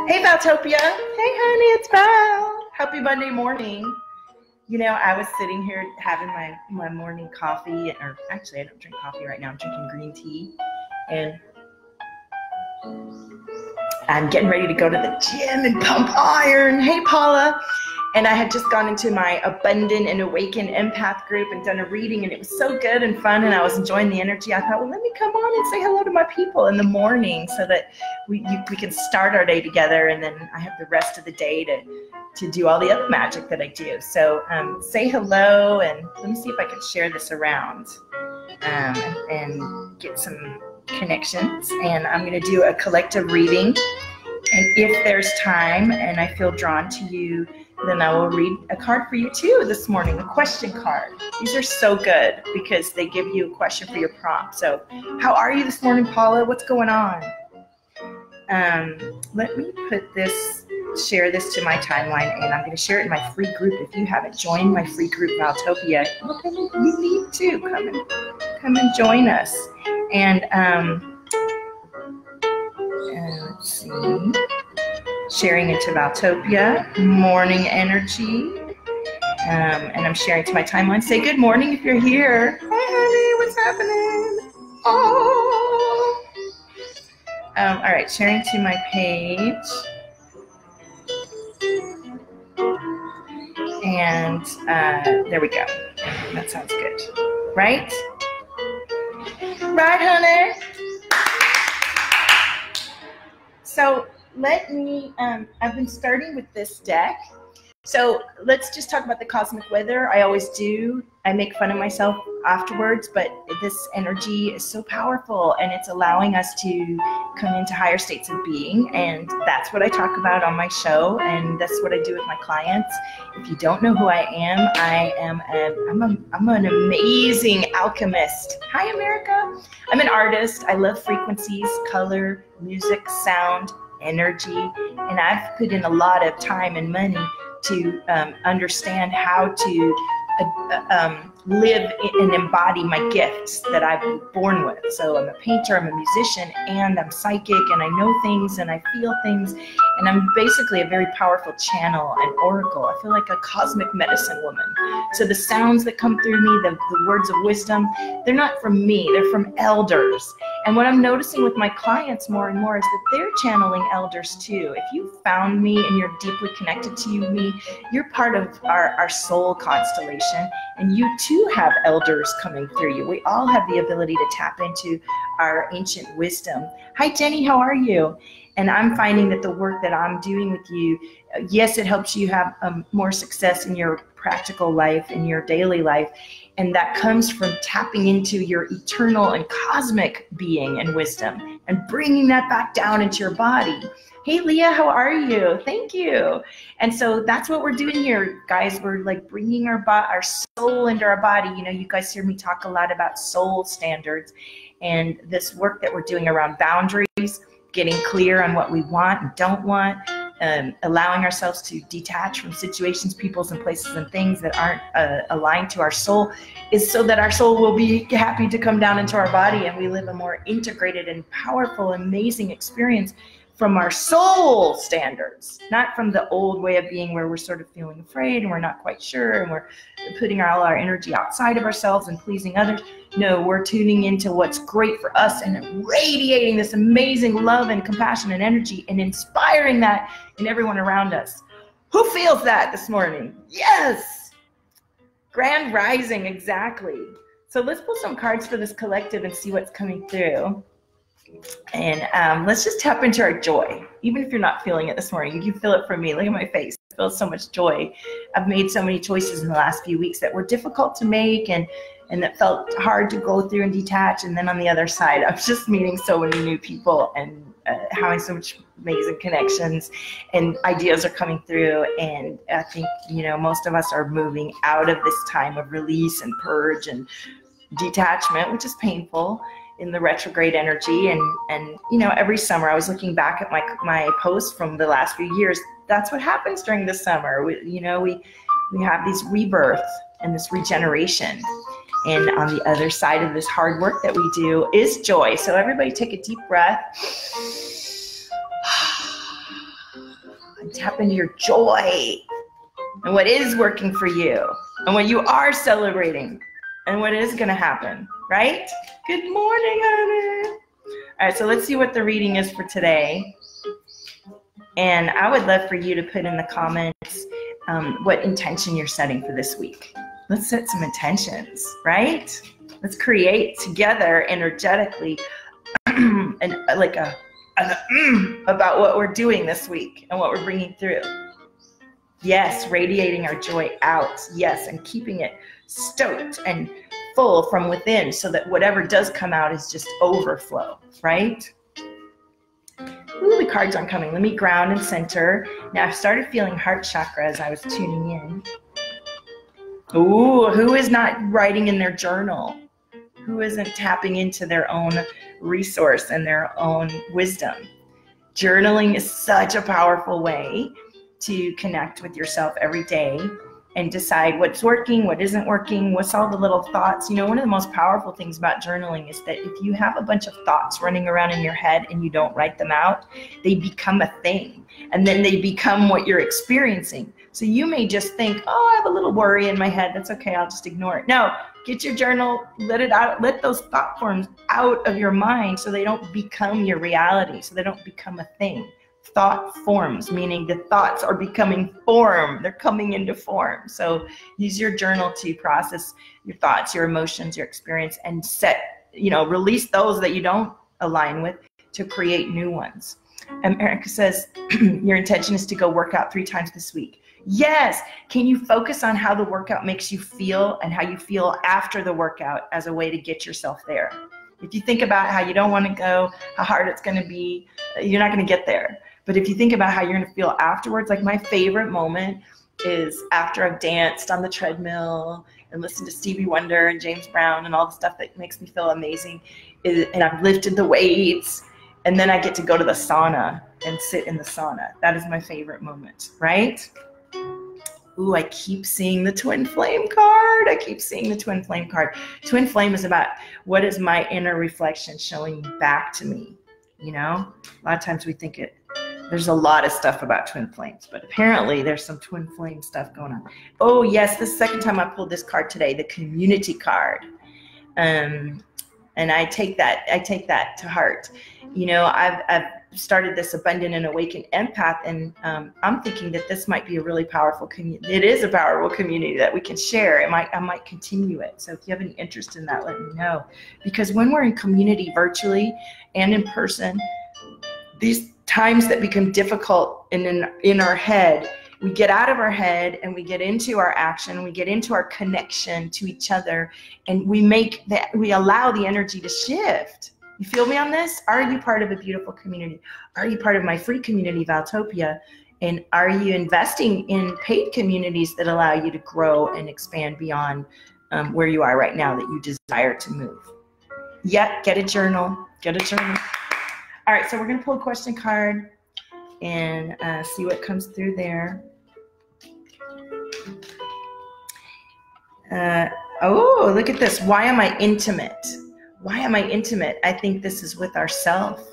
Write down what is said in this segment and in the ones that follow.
Hey, Valtopia. Hey, honey, it's Val. Happy Monday morning. You know, I was sitting here having my morning coffee, or actually I don't drink coffee right now. I'm drinking green tea. And I'm getting ready to go to the gym and pump iron. Hey, Paula. And I had just gone into my Abundant and Awakened Empath group and done a reading, and it was so good and fun, and I was enjoying the energy. I thought, well, let me come on and say hello to my people in the morning so that we can start our day together, and then I have the rest of the day to do all the other magic that I do. So say hello, and let me see if I can share this around and get some connections. And I'm going to do a collective reading, and if there's time and I feel drawn to you, then I will read a card for you too this morning, a question card. These are so good because they give you a question for your prompt. So how are you this morning, Paula? What's going on? Let me share this to my timeline, and I'm going to share it in my free group. If you haven't joined my free group, Valtopia, well, then you need to come and join us. And let's see. Sharing into Valtopia, morning energy, and I'm sharing to my timeline. Say good morning if you're here. Hey, honey, what's happening? Oh. All right, sharing to my page. And there we go. That sounds good. Right? Right, honey? So let me, I've been starting with this deck. So let's just talk about the cosmic weather. I always do. I make fun of myself afterwards, but this energy is so powerful, and it's allowing us to come into higher states of being. And that's what I talk about on my show, and that's what I do with my clients. If you don't know who I am, I'm an amazing alchemist. Hi, America. I'm an artist. I love frequencies, color, music, sound, energy, and I've put in a lot of time and money to understand how to live and embody my gifts that I've been born with. So I'm a painter, I'm a musician, and I'm psychic, and I know things and I feel things, and I'm basically a very powerful channel and oracle. I feel like a cosmic medicine woman. So the sounds that come through me, the words of wisdom, they're not from me, they're from elders. And what I'm noticing with my clients more and more is that they're channeling elders too. If you found me and you're deeply connected to me, you're part of our soul constellation, and you too have elders coming through you. We all have the ability to tap into our ancient wisdom. Hi, Jenny, how are you? And I'm finding that the work that I'm doing with you, yes, it helps you have more success in your practical life, in your daily life. And that comes from tapping into your eternal and cosmic being and wisdom and bringing that back down into your body. Hey, Leah, how are you? Thank you. And so that's what we're doing here, guys. We're like bringing our soul into our body. You know, you guys hear me talk a lot about soul standards, and this work that we're doing around boundaries, getting clear on what we want and don't want, allowing ourselves to detach from situations, peoples, and places and things that aren't aligned to our soul, is so that our soul will be happy to come down into our body and we live a more integrated and powerful, amazing experience from our soul standards, not from the old way of being where we're sort of feeling afraid and we're not quite sure and we're putting all our energy outside of ourselves and pleasing others. No, we're tuning into what's great for us and radiating this amazing love and compassion and energy and inspiring that in everyone around us. Who feels that this morning? Yes! Grand rising, exactly. So let's pull some cards for this collective and see what's coming through. And let's just tap into our joy. Even if you're not feeling it this morning, you can feel it from me. Look at my face. I feel so much joy. I've made so many choices in the last few weeks that were difficult to make and that felt hard to go through and detach. And then on the other side, I was just meeting so many new people and having so much amazing connections, and ideas are coming through. And I think, you know, most of us are moving out of this time of release and purge and detachment, which is painful, in the retrograde energy. And you know, every summer I was looking back at my posts from the last few years. That's what happens during the summer. We have these rebirths and this regeneration. And on the other side of this hard work that we do is joy. So everybody take a deep breath. and tap into your joy and what is working for you and what you are celebrating and what is going to happen, right? Good morning, honey. All right, so let's see what the reading is for today. And I would love for you to put in the comments what intention you're setting for this week. Let's set some intentions, right? Let's create together energetically and like about what we're doing this week and what we're bringing through. Yes, radiating our joy out. Yes, and keeping it stoked and full from within so that whatever does come out is just overflow, right? Ooh, the cards aren't coming. Let me ground and center. Now I've started feeling heart chakra as I was tuning in. Ooh, who is not writing in their journal? Who isn't tapping into their own resource and their own wisdom? Journaling is such a powerful way to connect with yourself every day and decide what's working, what isn't working, what's all the little thoughts. You know, one of the most powerful things about journaling is that if you have a bunch of thoughts running around in your head and you don't write them out, they become a thing. And then they become what you're experiencing. So you may just think, oh, I have a little worry in my head. That's okay. I'll just ignore it. No, get your journal, let it out, let those thought forms out of your mind so they don't become your reality, so they don't become a thing. Thought forms, meaning the thoughts are becoming form. They're coming into form. So use your journal to process your thoughts, your emotions, your experience, and release those that you don't align with to create new ones. And Erica says, your intention is to go work out 3 times this week. Yes. Can you focus on how the workout makes you feel and how you feel after the workout as a way to get yourself there? If you think about how you don't want to go, how hard it's going to be, you're not going to get there. But if you think about how you're going to feel afterwards, like my favorite moment is after I've danced on the treadmill and listened to Stevie Wonder and James Brown and all the stuff that makes me feel amazing, and I've lifted the weights, and then I get to go to the sauna and sit in the sauna. That is my favorite moment, right? Ooh, I keep seeing the twin flame card. I keep seeing the twin flame card. Twin flame is about what is my inner reflection showing back to me, you know? A lot of times we think there's a lot of stuff about twin flames, but apparently there's some twin flame stuff going on. Oh yes, the second time I pulled this card today, the community card. And I take that to heart. You know, I've started this abundant and awakened empath, and I'm thinking that this might be a really powerful community. It is a powerful community that we can share. I might continue it. So if you have any interest in that, let me know. Because when we're in community virtually and in person, these times that become difficult in our head, we get out of our head and we get into our action, we get into our connection to each other, and we allow the energy to shift. You feel me on this? Are you part of a beautiful community? Are you part of my free community, Valtopia? And are you investing in paid communities that allow you to grow and expand beyond where you are right now that you desire to move? Yep, get a journal. Get a journal. All right, so we're going to pull a question card and see what comes through there. Oh, look at this. Why am I intimate? Why am I intimate? I think this is with ourself,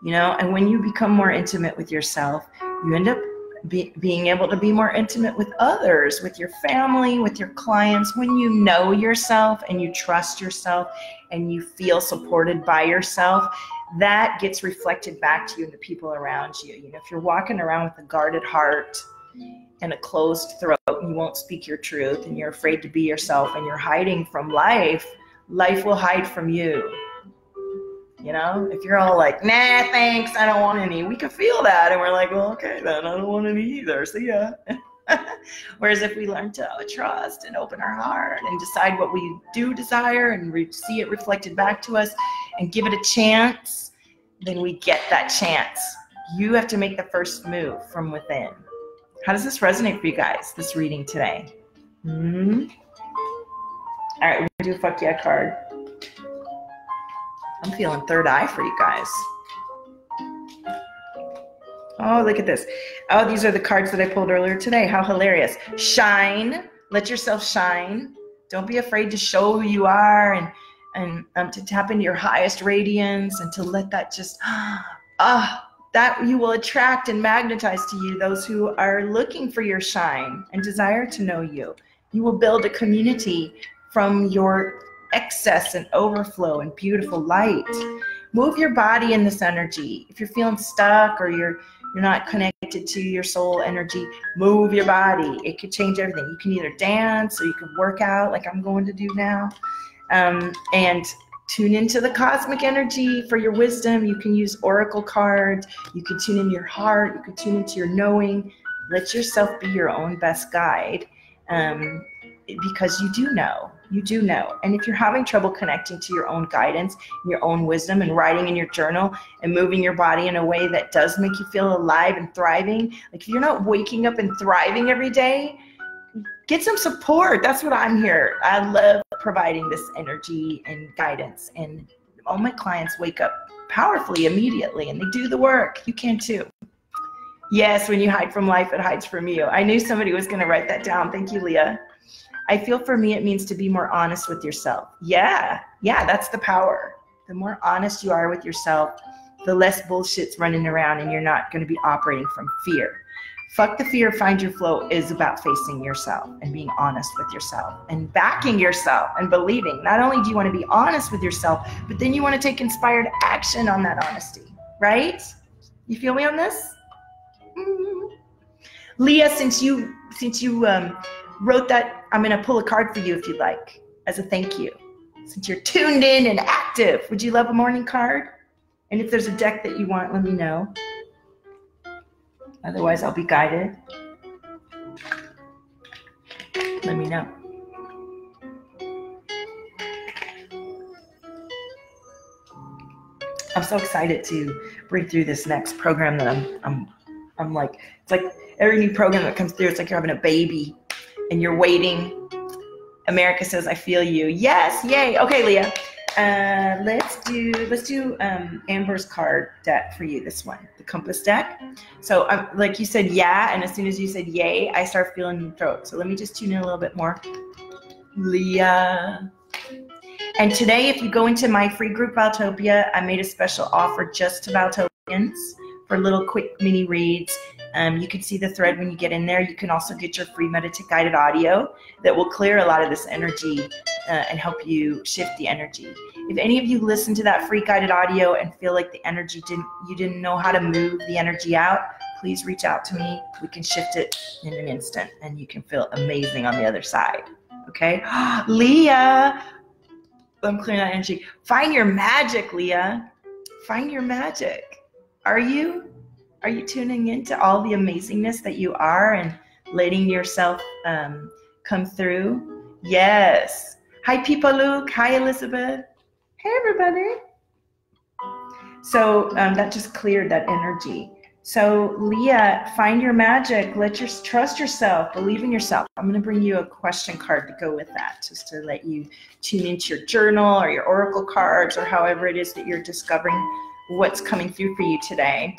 you know, and when you become more intimate with yourself, you end up being able to be more intimate with others, with your family, with your clients. When you know yourself and you trust yourself and you feel supported by yourself, that gets reflected back to you and the people around you. You know, if you're walking around with a guarded heart and a closed throat, and you won't speak your truth, and you're afraid to be yourself, and you're hiding from life, life will hide from you. You know, if you're all like, nah, thanks, I don't want any, we can feel that. And we're like, well, okay, then I don't want any either. See ya. Whereas if we learn to trust and open our heart and decide what we do desire and see it reflected back to us and give it a chance, then we get that chance. You have to make the first move from within. How does this resonate for you guys, this reading today? All right, we're gonna do a fuck yeah card. I'm feeling third eye for you guys. Oh, look at this. Oh, these are the cards that I pulled earlier today. How hilarious. Shine. Let yourself shine. Don't be afraid to show who you are and to tap into your highest radiance and to let that just that you will attract and magnetize to you those who are looking for your shine and desire to know you. You will build a community from your excess and overflow and beautiful light. Move your body in this energy. If you're feeling stuck or you're not connected to your soul energy, move your body. It could change everything. You can either dance or you can work out like I'm going to do now. And tune into the cosmic energy for your wisdom. You can use oracle cards. You can tune into your heart. You can tune into your knowing. Let yourself be your own best guide, because you do know. You do know. And if you're having trouble connecting to your own guidance, your own wisdom, and writing in your journal and moving your body in a way that does make you feel alive and thriving, like if you're not waking up and thriving every day, get some support. That's what I'm here. I love providing this energy and guidance. And all my clients wake up powerfully immediately and they do the work. You can too. Yes, when you hide from life, it hides from you. I knew somebody was going to write that down. Thank you, Leah. I feel for me, it means to be more honest with yourself. Yeah, that's the power. The more honest you are with yourself, the less bullshit's running around and you're not going to be operating from fear. Fuck the fear, find your flow is about facing yourself and being honest with yourself and backing yourself and believing. Not only do you want to be honest with yourself, but then you want to take inspired action on that honesty, right? You feel me on this? Mm-hmm. Leah, since you wrote that, I'm going to pull a card for you if you'd like, as a thank you. Since you're tuned in and active, would you love a morning card? And if there's a deck that you want, let me know. Otherwise, I'll be guided. Let me know. I'm so excited to bring through this next program that I'm like, it's like every new program that comes through, it's like you're having a baby and you're waiting. America says, I feel you. Yes, yay. Okay, Leah. Let's do Amber's card deck for you, this one, the Compass deck. So like you said, yeah, and as soon as you said yay, I start feeling in the throat. So let me just tune in a little bit more. Leah. And today, if you go into my free group, Valtopia, I made a special offer just to Valtopians for little quick mini reads. You can see the thread when you get in there. You can also get your free meditative guided audio that will clear a lot of this energy and help you shift the energy. If any of you listen to that free guided audio and feel like the energy you didn't know how to move the energy out, please reach out to me. We can shift it in an instant and you can feel amazing on the other side. Okay? Leah, I'm clearing that energy. Find your magic, Leah. Find your magic. Are you tuning into all the amazingness that you are and letting yourself come through? Yes. Hi, Peepa Luke. Hi, Elizabeth. Hey, everybody. So that just cleared that energy. So Leah, find your magic. Trust yourself. Believe in yourself. I'm going to bring you a question card to go with that, just to let you tune into your journal or your oracle cards or however it is that you're discovering what's coming through for you today.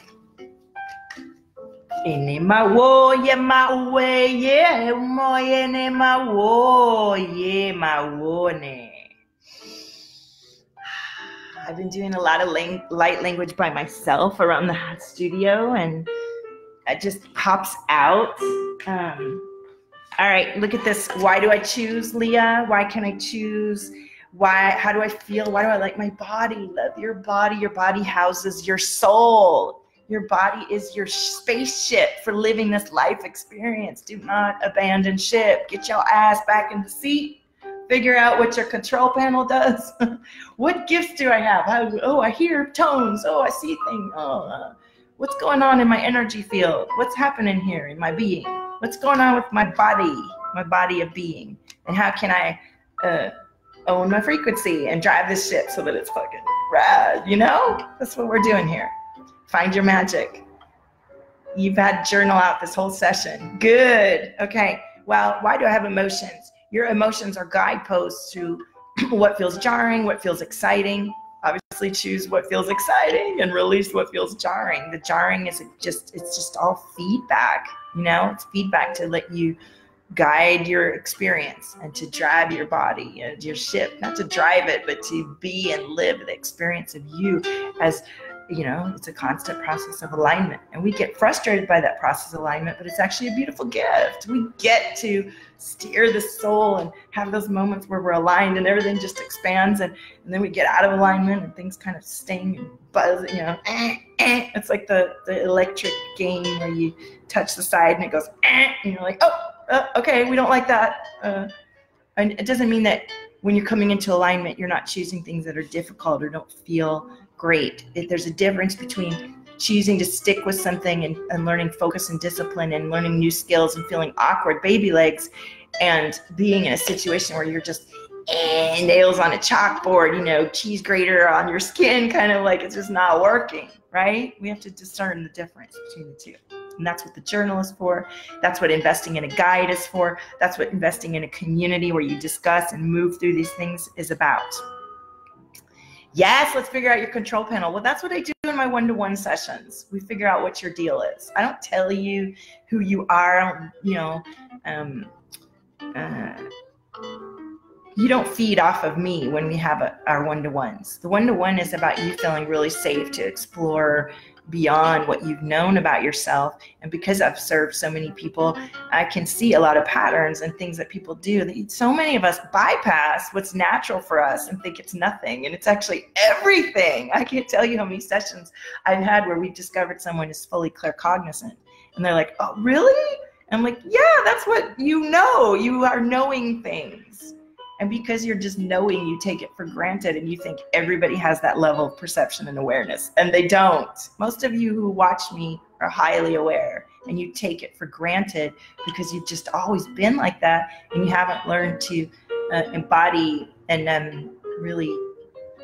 I've been doing a lot of light language by myself around the studio, and it just pops out. All right, look at this. Why do I choose, Leah? Why can I choose? Why? How do I feel? Why do I like my body? Love your body. Your body houses your soul. Your body is your spaceship for living this life experience. Do not abandon ship. Get your ass back in the seat. Figure out what your control panel does. What gifts do I have? I hear tones. I see things. What's going on in my energy field? What's happening here in my being? What's going on with my body of being? And how can I own my frequency and drive this ship so that it's fucking rad? You know? That's what we're doing here. Find your magic. You've had journal out this whole session. Good. Okay. Well, why do I have emotions? Your emotions are guideposts to what feels jarring, what feels exciting. Obviously choose what feels exciting and release what feels jarring. The jarring is it's just all feedback, you know? It's feedback to let you guide your experience and to drive your body and your ship, not to drive it, but to be and live the experience of you as it's a constant process of alignment, and we get frustrated by that process of alignment, but it's actually a beautiful gift. We get to steer the soul and have those moments where we're aligned and everything just expands, and then we get out of alignment and things kind of sting and buzz, It's like the electric game where you touch the side and it goes, and you're like, okay, we don't like that. And it doesn't mean that when you're coming into alignment, you're not choosing things that are difficult or don't feel great. There's a difference between choosing to stick with something and learning focus and discipline and learning new skills and feeling awkward baby legs, and being in a situation where you're just nails on a chalkboard, cheese grater on your skin, kind of like it's just not working, right? We have to discern the difference between the two. And that's what the journal is for. That's what investing in a guide is for. That's what investing in a community where you discuss and move through these things is about. Yes, let's figure out your control panel. Well, that's what I do in my one-to-one sessions. We figure out what your deal is. I don't tell you who you are. You don't feed off of me when we have our one-to-ones. The one-to-one is about you feeling really safe to explore beyond what you've known about yourself. And because I've served so many people, I can see a lot of patterns and things that people do. So many of us bypass what's natural for us and think it's nothing, and it's actually everything. I can't tell you how many sessions I've had where we've discovered someone is fully claircognizant, and they're like, oh, really? I'm like, yeah, that's what you know. You are knowing things. And because you're just knowing, you take it for granted and you think everybody has that level of perception and awareness, and they don't. Most of you who watch me are highly aware, and you take it for granted because you've just always been like that, and you haven't learned to embody and really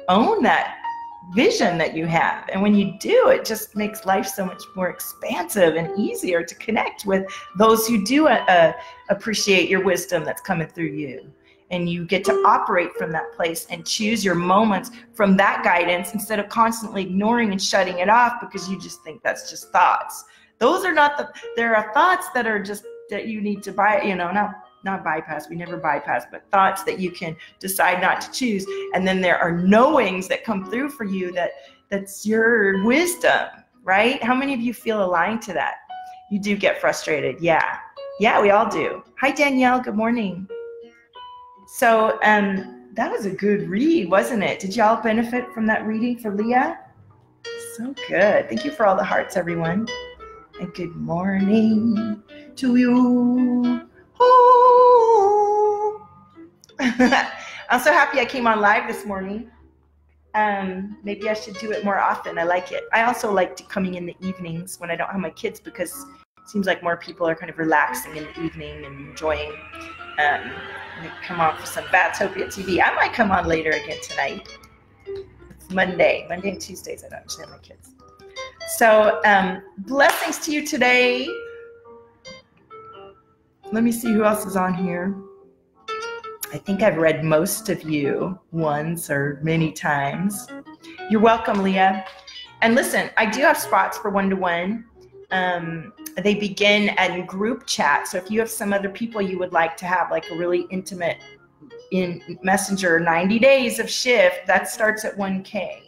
own that vision that you have. And when you do, it just makes life so much more expansive and easier to connect with those who do appreciate your wisdom that's coming through you. And you get to operate from that place and choose your moments from that guidance instead of constantly ignoring and shutting it off because you just think that's just thoughts. Those are not there are thoughts that are just, that you need to not bypass, we never bypass, but thoughts that you can decide not to choose. And then there are knowings that come through for you that's your wisdom, right? How many of you feel aligned to that? You do get frustrated. Yeah, we all do. Hi, Danielle, good morning. So that was a good read, wasn't it? Did y'all benefit from that reading for Leah? So good. Thank you for all the hearts, everyone. And good morning to you. Oh. I'm so happy I came on live this morning. Maybe I should do it more often. I like it. I also like coming in the evenings when I don't have my kids, because it seems like more people are kind of relaxing in the evening and enjoying come on for some Valtopia TV. I might come on later again tonight. It's Monday and Tuesdays. I don't actually have my kids. So blessings to you today. Let me see who else is on here. I think I've read most of you once or many times. You're welcome, Leah. And listen, I do have spots for one-to-one. They begin in group chat. So if you have some other people you would like to have like a really intimate in Messenger 90 days of shift, that starts at 1K.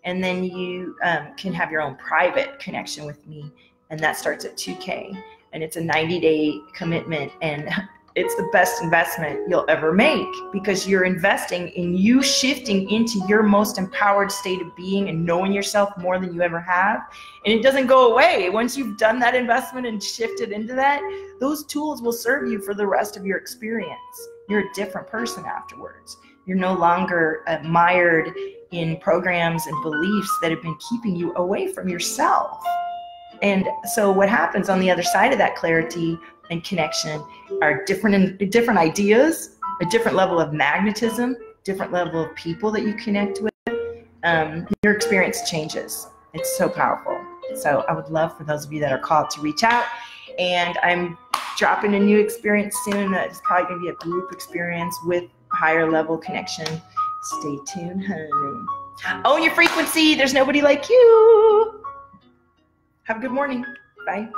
And then you can have your own private connection with me, and that starts at 2K. And it's a 90-day commitment, and it's the best investment you'll ever make, because you're investing in you shifting into your most empowered state of being and knowing yourself more than you ever have. And it doesn't go away. Once you've done that investment and shifted into that, those tools will serve you for the rest of your experience. You're a different person afterwards. You're no longer mired in programs and beliefs that have been keeping you away from yourself. And so what happens on the other side of that clarity and connection are different ideas, a different level of magnetism, different level of people that you connect with. Your experience changes. It's so powerful. So I would love for those of you that are called to reach out. And I'm dropping a new experience soon that is probably going to be a group experience with higher level connection. Stay tuned, honey. Own your frequency. There's nobody like you. Have a good morning. Bye.